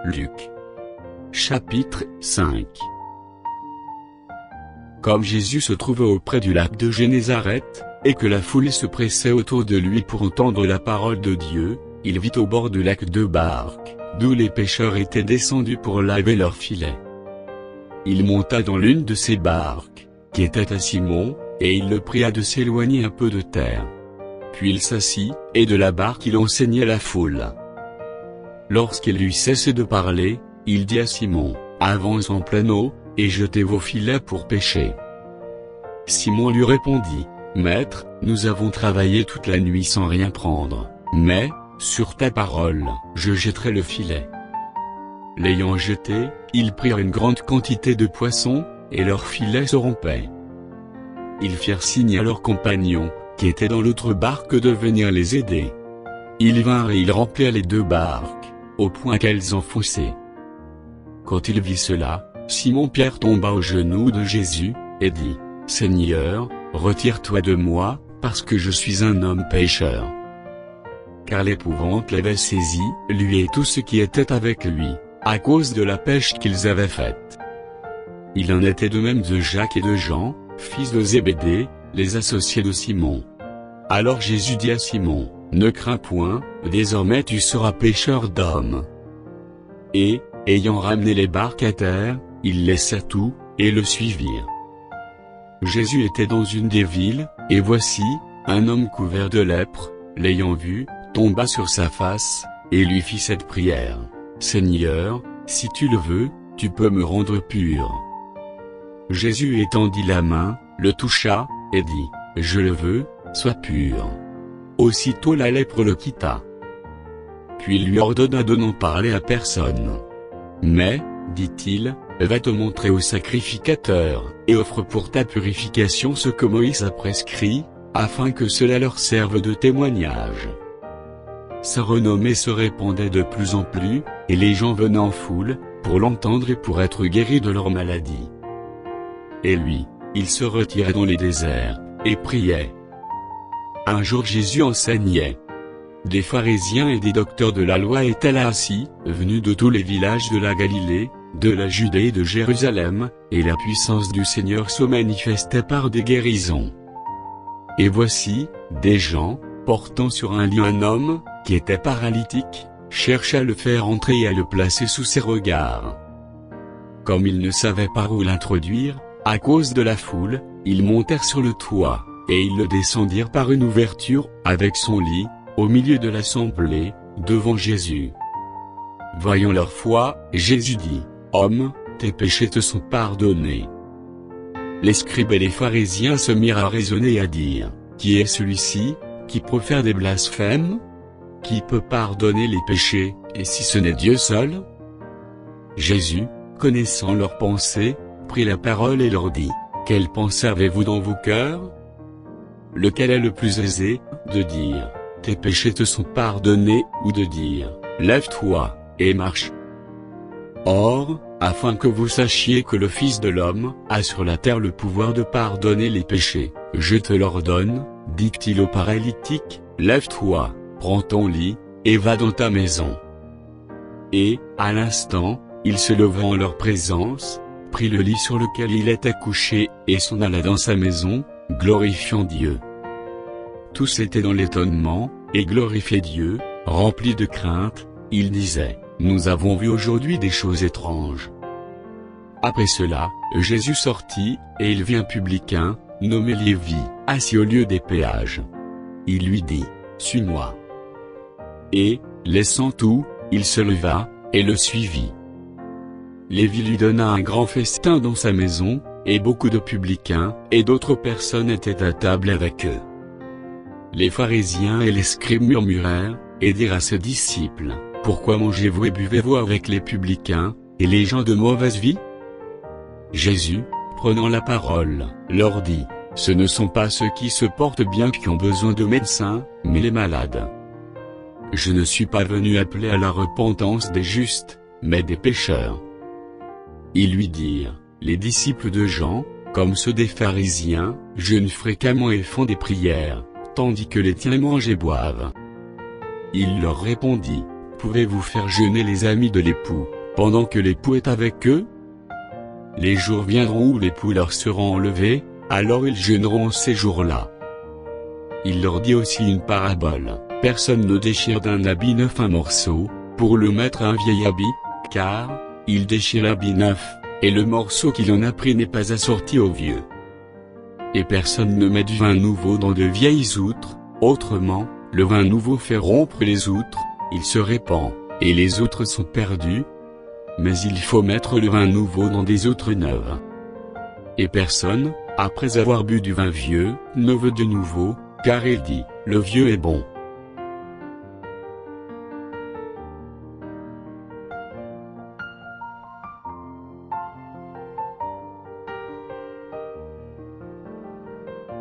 Luc. Chapitre 5. Comme Jésus se trouvait auprès du lac de Génézareth, et que la foule se pressait autour de lui pour entendre la parole de Dieu, il vit au bord du lac 2 barques, d'où les pêcheurs étaient descendus pour laver leurs filets. Il monta dans l'une de ces barques, qui était à Simon, et il le pria de s'éloigner un peu de terre. Puis il s'assit, et de la barque il enseignait la foule. Lorsqu'il eut cessé de parler, il dit à Simon, « Avance en pleine eau, et jetez vos filets pour pêcher. » Simon lui répondit, « Maître, nous avons travaillé toute la nuit sans rien prendre, mais, sur ta parole, je jetterai le filet. » L'ayant jeté, ils prirent une grande quantité de poissons, et leurs filets se rompaient. Ils firent signe à leurs compagnons, qui étaient dans l'autre barque, de venir les aider. Ils vinrent et ils remplirent les 2 barques, au point qu'elles enfonçaient. Quand il vit cela, Simon-Pierre tomba aux genoux de Jésus, et dit, « Seigneur, retire-toi de moi, parce que je suis un homme pécheur. » Car l'épouvante l'avait saisi, lui et tous ceux qui étaient avec lui, à cause de la pêche qu'ils avaient faite. Il en était de même de Jacques et de Jean, fils de Zébédée, les associés de Simon. Alors Jésus dit à Simon, « Ne crains point, désormais tu seras pêcheur d'hommes. » Et, ayant ramené les barques à terre, ils laissèrent tout, et le suivirent. Jésus était dans une des villes, et voici, un homme couvert de lèpre, l'ayant vu, tomba sur sa face, et lui fit cette prière, « Seigneur, si tu le veux, tu peux me rendre pur. » Jésus étendit la main, le toucha, et dit, « Je le veux, sois pur. » Aussitôt la lèpre le quitta. Puis il lui ordonna de n'en parler à personne. « Mais, dit-il, va te montrer au sacrificateur, et offre pour ta purification ce que Moïse a prescrit, afin que cela leur serve de témoignage. » Sa renommée se répandait de plus en plus, et les gens venaient en foule, pour l'entendre et pour être guéris de leur maladie. Et lui, il se retirait dans les déserts, et priait. Un jour Jésus enseignait. Des pharisiens et des docteurs de la loi étaient là assis, venus de tous les villages de la Galilée, de la Judée et de Jérusalem, et la puissance du Seigneur se manifestait par des guérisons. Et voici, des gens, portant sur un lit un homme, qui était paralytique, cherchaient à le faire entrer et à le placer sous ses regards. Comme ils ne savaient par où l'introduire, à cause de la foule, ils montèrent sur le toit, et ils le descendirent par une ouverture, avec son lit, au milieu de l'assemblée, devant Jésus. Voyant leur foi, Jésus dit, « Homme, tes péchés te sont pardonnés. » Les scribes et les pharisiens se mirent à raisonner et à dire, « Qui est celui-ci, qui profère des blasphèmes? Qui peut pardonner les péchés, et si ce n'est Dieu seul ?» Jésus, connaissant leurs pensées, prit la parole et leur dit, « Quelle pensée avez-vous dans vos cœurs? Lequel est le plus aisé, de dire, « Tes péchés te sont pardonnés » ou de dire, « Lève-toi, et marche ?» Or, afin que vous sachiez que le Fils de l'homme a sur la terre le pouvoir de pardonner les péchés, je te l'ordonne, dit-il au paralytique, « Lève-toi, prends ton lit, et va dans ta maison. » Et, à l'instant, il se leva en leur présence, prit le lit sur lequel il était couché, et s'en alla dans sa maison, glorifiant Dieu. Tous étaient dans l'étonnement, et glorifiaient Dieu, remplis de crainte, ils disaient, « Nous avons vu aujourd'hui des choses étranges. » Après cela, Jésus sortit, et il vit un publicain, nommé Lévi, assis au lieu des péages. Il lui dit, « Suis-moi. » Et, laissant tout, il se leva, et le suivit. Lévi lui donna un grand festin dans sa maison, et beaucoup de publicains, et d'autres personnes étaient à table avec eux. Les pharisiens et les scribes murmurèrent, et dirent à ses disciples, « Pourquoi mangez-vous et buvez-vous avec les publicains, et les gens de mauvaise vie ?» Jésus, prenant la parole, leur dit, « Ce ne sont pas ceux qui se portent bien qui ont besoin de médecins, mais les malades. Je ne suis pas venu appeler à la repentance des justes, mais des pécheurs. » Ils lui dirent, les disciples de Jean, comme ceux des pharisiens, jeûnent fréquemment et font des prières, tandis que les tiens mangent et boivent. Il leur répondit, pouvez-vous faire jeûner les amis de l'époux, pendant que l'époux est avec eux? Les jours viendront où l'époux leur sera enlevé, alors ils jeûneront ces jours-là. Il leur dit aussi une parabole: personne ne déchire d'un habit neuf un morceau, pour le mettre à un vieil habit, car, il déchire l'habit neuf, et le morceau qu'il en a pris n'est pas assorti au vieux. Et personne ne met du vin nouveau dans de vieilles outres, autrement, le vin nouveau fait rompre les outres, il se répand, et les outres sont perdues. Mais il faut mettre le vin nouveau dans des outres neuves. Et personne, après avoir bu du vin vieux, ne veut de nouveau, car il dit, le vieux est bon.